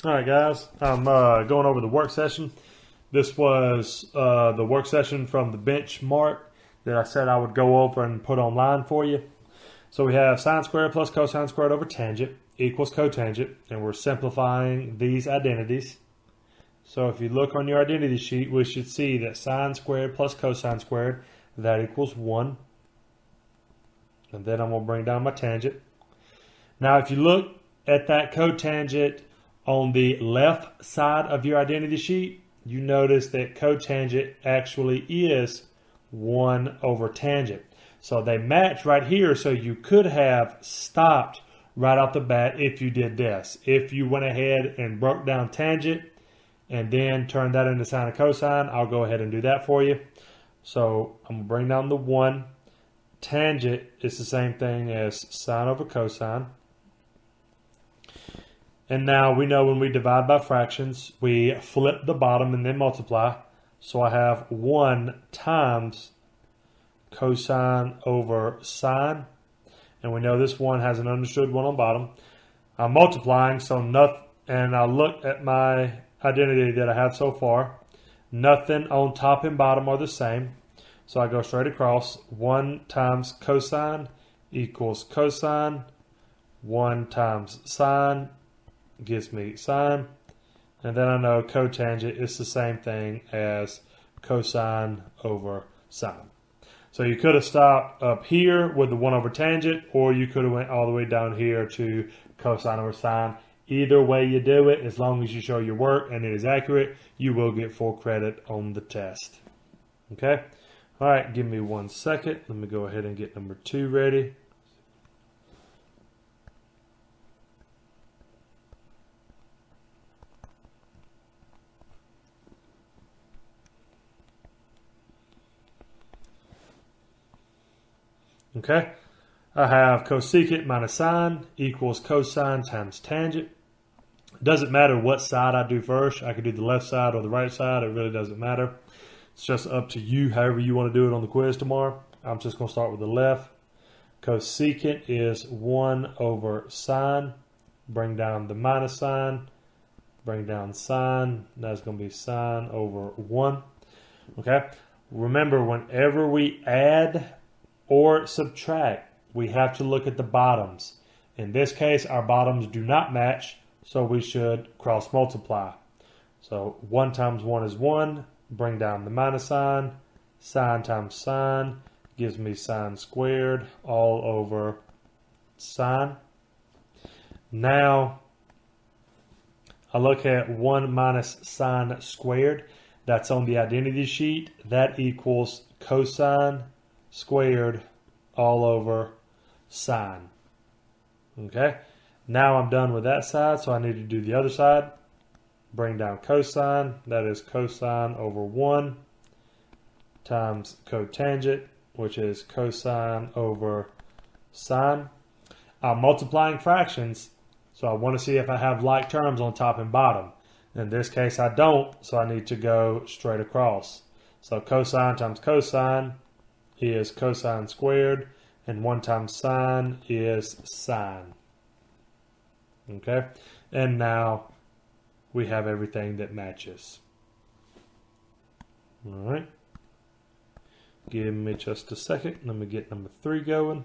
All right, guys, I'm going over the work session. This was the work session from the benchmark that I said I would go over and put online for you. So we have sine squared plus cosine squared over tangent equals cotangent, and we're simplifying these identities. So if you look on your identity sheet, we should see that sine squared plus cosine squared, that equals 1. And then I'm going to bring down my tangent. Now if you look at that cotangent on the left side of your identity sheet, you notice that cotangent actually is 1 over tangent. So they match right here, so you could have stopped right off the bat if you did this. If you went ahead and broke down tangent and then turned that into sine and cosine, I'll go ahead and do that for you. So I'm going to bring down the 1. Tangent is the same thing as sine over cosine. And now we know when we divide by fractions, we flip the bottom and then multiply. So I have 1 times cosine over sine. And we know this 1 has an understood 1 on bottom. I'm multiplying, so nothing, and I look at my identity that I have so far. Nothing on top and bottom are the same. So I go straight across. 1 times cosine equals cosine. 1 times sine gives me sine, and then I know cotangent is the same thing as cosine over sine. So you could have stopped up here with the 1 over tangent, or you could have went all the way down here to cosine over sine. Either way you do it, as long as you show your work and it is accurate, you will get full credit on the test. Okay? All right, give me 1 second. Let me go ahead and get number 2 ready. Okay, I have cosecant minus sine equals cosine times tangent. Doesn't matter what side I do first. I could do the left side or the right side. It really doesn't matter. It's just up to you, however you want to do it on the quiz tomorrow. I'm just going to start with the left. Cosecant is 1 over sine. Bring down the minus sign. Bring down sine. That's going to be sine over 1. Okay, remember, whenever we add or subtract, we have to look at the bottoms. In this case, our bottoms do not match, so we should cross multiply. So 1 times 1 is 1. Bring down the minus sign. Sine times sine gives me sine squared all over sine. Now I look at 1 minus sine squared. That's on the identity sheet. That equals cosine squared all over sine. Okay, now I'm done with that side, so I need to do the other side. Bring down cosine. That is cosine over 1 times cotangent, which is cosine over sine. I'm multiplying fractions, so I want to see if I have like terms on top and bottom. In this case, I don't, so I need to go straight across. So cosine times cosine is cosine squared, and 1 times sine is sine. Okay, and now we have everything that matches. All right, give me just a second. Let me get number 3 going.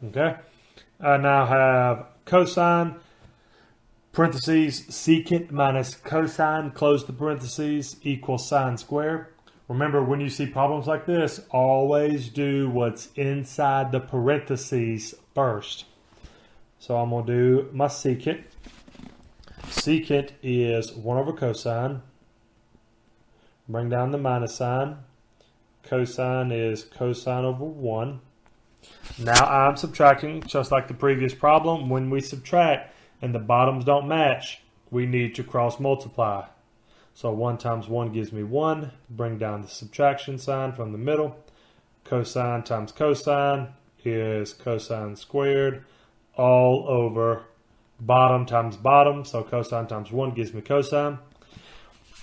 Okay, I now have cosine, parentheses, secant minus cosine, close the parentheses, equals sine squared. Remember, when you see problems like this, always do what's inside the parentheses first. So I'm going to do my secant. Secant is 1 over cosine. Bring down the minus sign. Cosine is cosine over 1. Now I'm subtracting, just like the previous problem. When we subtract and the bottoms don't match, we need to cross multiply. So 1 times 1 gives me 1. Bring down the subtraction sign from the middle. Cosine times cosine is cosine squared all over bottom times bottom, so cosine times 1 gives me cosine.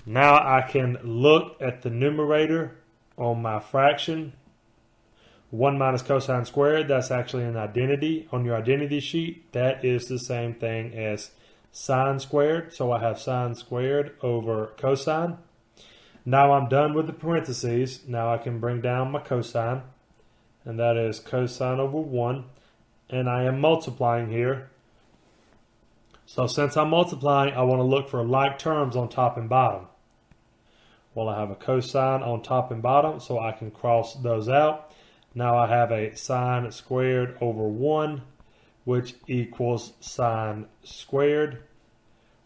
Now I can look at the numerator on my fraction. 1 minus cosine squared, that's actually an identity on your identity sheet. That is the same thing as sine squared. So I have sine squared over cosine. Now I'm done with the parentheses. Now I can bring down my cosine, and that is cosine over 1. And I am multiplying here. So since I'm multiplying, I want to look for like terms on top and bottom. Well, I have a cosine on top and bottom, so I can cross those out. Now I have a sine squared over 1, which equals sine squared,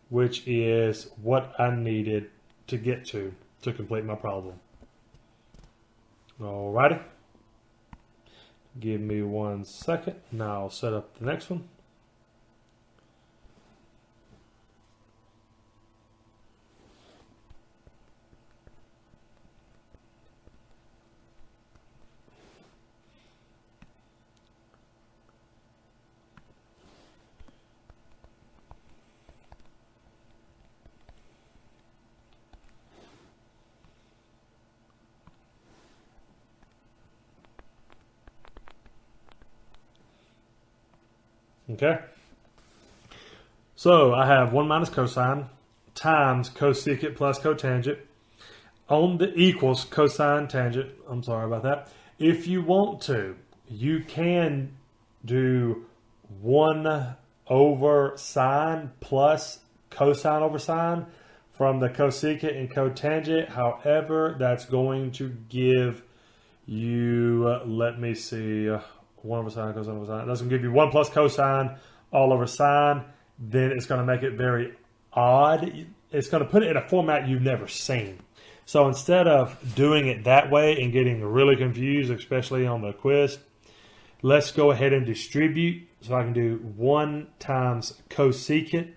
which is what I needed to get to complete my problem. Alrighty. Give me 1 second. Now I'll set up the next one. Okay, so I have 1 minus cosine times cosecant plus cotangent on the equals cosine tangent. I'm sorry about that. If you want to, you can do 1 over sine plus cosine over sine from the cosecant and cotangent. However, that's going to give you, let me see, 1 over sine, cosine over sine. That's going to give you 1 plus cosine all over sine. Then it's going to make it very odd. It's going to put it in a format you've never seen. So instead of doing it that way and getting really confused, especially on the quiz, let's go ahead and distribute. So I can do 1 times cosecant.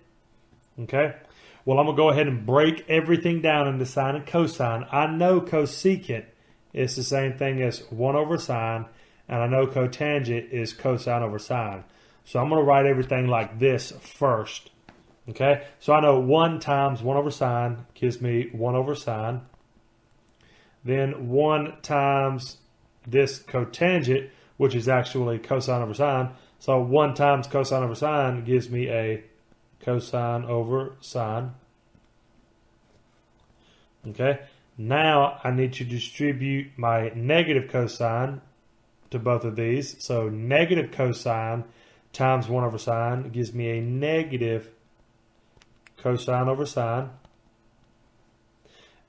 Okay. Well, I'm going to go ahead and break everything down into sine and cosine. I know cosecant is the same thing as 1 over sine. And I know cotangent is cosine over sine. So I'm going to write everything like this first. Okay, so I know 1 times 1 over sine gives me 1 over sine. Then 1 times this cotangent, which is actually cosine over sine. So 1 times cosine over sine gives me a cosine over sine. Okay, now I need to distribute my negative cosine to both of these. So negative cosine times 1 over sine gives me a negative cosine over sine.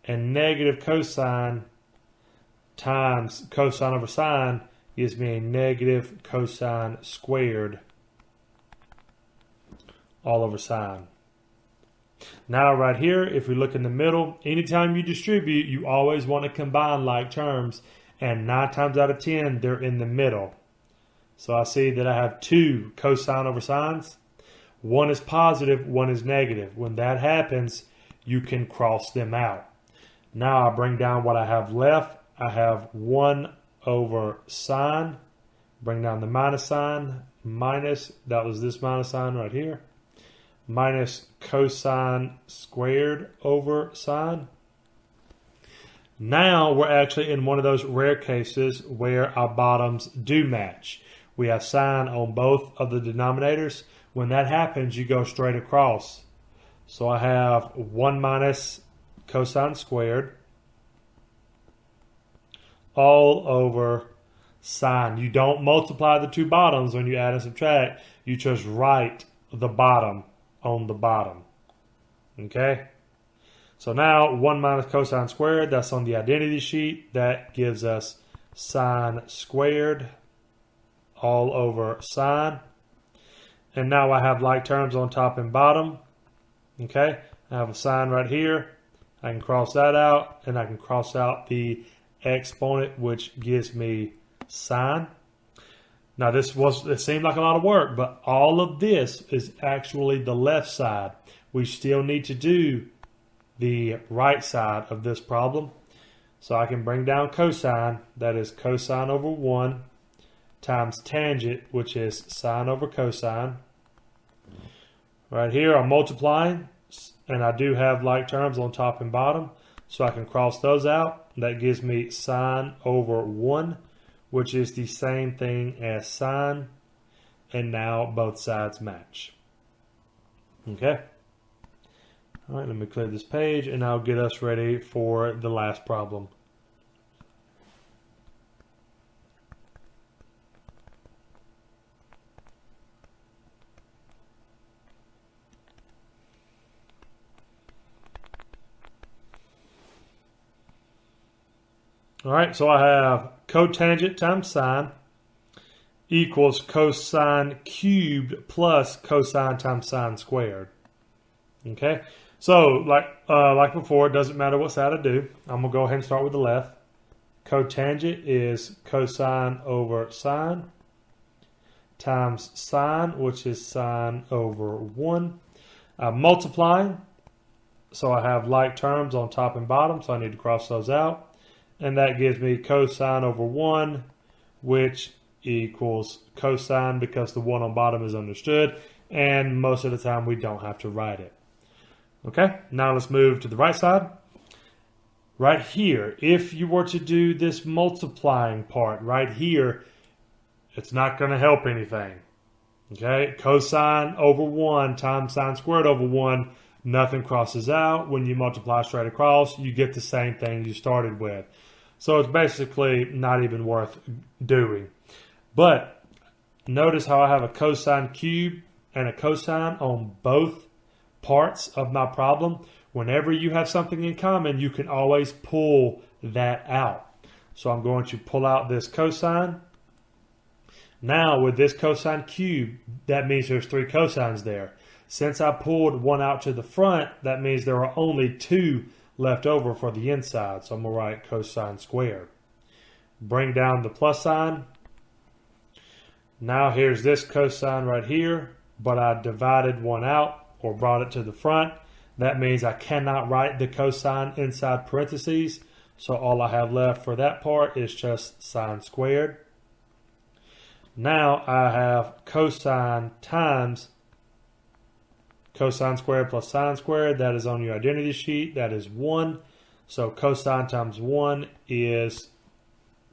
And negative cosine times cosine over sine gives me a negative cosine squared all over sine. Now right here, if we look in the middle, anytime you distribute, you always want to combine like terms. And 9 times out of 10, they're in the middle. So I see that I have 2 cosine over sines. 1 is positive, 1 is negative. When that happens, you can cross them out. Now I bring down what I have left. I have 1 over sine. Bring down the minus sign. Minus, that was this minus sign right here. Minus cosine squared over sine. Now we're actually in one of those rare cases where our bottoms do match. We have sine on both of the denominators. When that happens, you go straight across. So I have 1 minus cosine squared all over sine. You don't multiply the two bottoms when you add and subtract. You just write the bottom on the bottom. Okay? So now 1 minus cosine squared, that's on the identity sheet. That gives us sine squared all over sine. And now I have like terms on top and bottom. Okay, I have a sine right here. I can cross that out, and I can cross out the exponent, which gives me sine. Now it seemed like a lot of work, but all of this is actually the left side. We still need to do the right side of this problem. So I can bring down cosine, that is cosine over 1, times tangent, which is sine over cosine. Right here, I'm multiplying, and I do have like terms on top and bottom, so I can cross those out. That gives me sine over 1, which is the same thing as sine, and now both sides match. Okay. All right, let me clear this page, and I'll get us ready for the last problem. All right, so I have cotangent times sine equals cosine cubed plus cosine times sine squared. Okay, so like before, it doesn't matter what side I do. I'm gonna go ahead and start with the left. Cotangent is cosine over sine times sine, which is sine over 1. I'm multiplying, so I have like terms on top and bottom, so I need to cross those out. And that gives me cosine over 1, which equals cosine because the 1 on bottom is understood. And most of the time we don't have to write it. Okay, now let's move to the right side. Right here, if you were to do this multiplying part right here, it's not going to help anything. Okay, cosine over 1 times sine squared over 1, nothing crosses out. When you multiply straight across, you get the same thing you started with. So it's basically not even worth doing. But notice how I have a cosine cube and a cosine on both parts of my problem. Whenever you have something in common, you can always pull that out. So I'm going to pull out this cosine. Now with this cosine cube, that means there's 3 cosines there. Since I pulled one out to the front, that means there are only 2 left over for the inside. So I'm going to write cosine squared. Bring down the plus sign. Now here's this cosine right here, but I divided one out or brought it to the front. That means I cannot write the cosine inside parentheses. So all I have left for that part is just sine squared. Now I have cosine times cosine squared plus sine squared. That is on your identity sheet. That is 1. So cosine times 1 is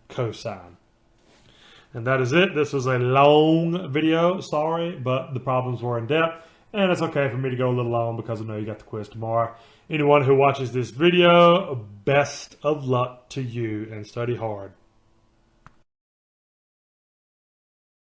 cosine. And that is it. This was a long video. Sorry, but the problems were in depth. And it's okay for me to go a little long because I know you got the quiz tomorrow. Anyone who watches this video, best of luck to you and study hard.